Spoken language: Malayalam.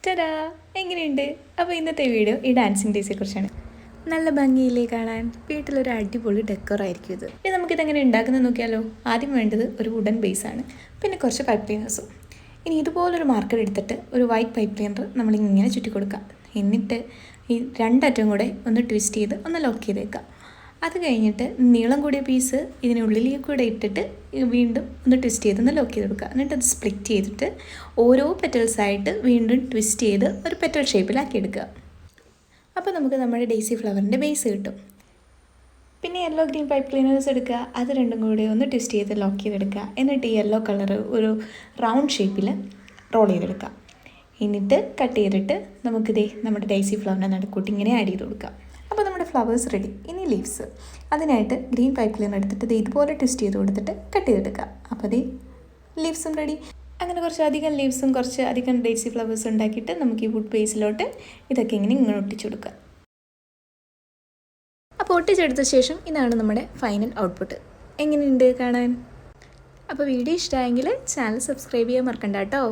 ടടാ, എങ്ങനെയുണ്ട്? അപ്പോൾ ഇന്നത്തെ വീഡിയോ ഈ ഡാൻസിങ് ഡേയ്സിനെ കുറിച്ചാണ്. നല്ല ഭംഗിയില്ലേ കാണാൻ? വീട്ടിലൊരു അടിപൊളി ഡെക്കറായിരിക്കും ഇത്. ഇനി നമുക്കിതെങ്ങനെ ഉണ്ടാക്കുന്നത് നോക്കിയാലോ. ആദ്യം വേണ്ടത് ഒരു വുഡൻ ബേസാണ്, പിന്നെ കുറച്ച് പൈപ്പ് ക്ലീനേഴ്സും. ഇനി ഇതുപോലൊരു മാർക്കർ എടുത്തിട്ട് ഒരു വൈറ്റ് പൈപ്പ് ക്ലീനർ നമ്മളിങ്ങനെ ചുറ്റി കൊടുക്കുക. എന്നിട്ട് ഈ രണ്ടറ്റം കൂടെ ഒന്ന് ട്വിസ്റ്റ് ചെയ്ത് ഒന്ന് ലോക്ക് ചെയ്തേക്കാം. അത് കഴിഞ്ഞിട്ട് നീളം കൂടിയ പീസ് ഇതിനുള്ളിലേക്ക് കൂടെ ഇട്ടിട്ട് വീണ്ടും ഒന്ന് ട്വിസ്റ്റ് ചെയ്തൊന്ന് ലോക്ക് ചെയ്ത് കൊടുക്കുക. എന്നിട്ട് അത് സ്പ്ലിറ്റ് ചെയ്തിട്ട് ഓരോ പെറ്റൽസായിട്ട് വീണ്ടും ട്വിസ്റ്റ് ചെയ്ത് ഒരു പെറ്റൽ ഷേപ്പിലാക്കി എടുക്കുക. അപ്പോൾ നമുക്ക് നമ്മുടെ ഡെയ്സി ഫ്ലവറിൻ്റെ ബേസ് കിട്ടും. പിന്നെ യെല്ലോ ഗ്രീൻ പൈപ്പ് ക്ലീനേഴ്സ് എടുക്കുക, അത് രണ്ടും കൂടി ഒന്ന് ട്വിസ്റ്റ് ചെയ്ത് ലോക്ക് ചെയ്തെടുക്കുക. എന്നിട്ട് ഈ യെല്ലോ കളർ ഒരു റൗണ്ട് ഷേപ്പിൽ റോൾ ചെയ്തെടുക്കുക. എന്നിട്ട് കട്ട് ചെയ്തിട്ട് നമുക്കിതേ നമ്മുടെ ഡെയ്സി ഫ്ലവറിൻ്റെ നടുക്കൂട്ടി ഇങ്ങനെ ആഡ് ചെയ്ത് കൊടുക്കുക. അപ്പോൾ നമ്മുടെ ഫ്ലവേഴ്സ് റെഡി. ഇനി ലീവ്സ്, അതിനായിട്ട് ഗ്രീൻ പൈപ്പ് ക്ലീനർ എടുത്തിട്ട് ഇത് ഇതുപോലെ ട്വിസ്റ്റ് ചെയ്ത് കൊടുത്തിട്ട് കട്ട് ചെയ്തെടുക്കുക. അപ്പോൾ അതേ ലീവ്സും റെഡി. അങ്ങനെ കുറച്ച് അധികം ലീവ്സും കുറച്ച് അധികം ഡെയ്സി ഫ്ലവേഴ്സ് ഉണ്ടാക്കിയിട്ട് നമുക്ക് ഈ വുഡ് ബേസിലോട്ട് ഇതൊക്കെ ഇങ്ങനെ ഒട്ടിച്ചു കൊടുക്കുക. അപ്പോൾ ഒട്ടിച്ചെടുത്ത ശേഷം ഇതാണ് നമ്മുടെ ഫൈനൽ ഔട്ട്പുട്ട്. എങ്ങനെയുണ്ട് കാണാൻ? അപ്പോൾ വീഡിയോ ഇഷ്ടമായെങ്കിൽ ചാനൽ സബ്സ്ക്രൈബ് ചെയ്യാൻ മറക്കണ്ട കേട്ടോ.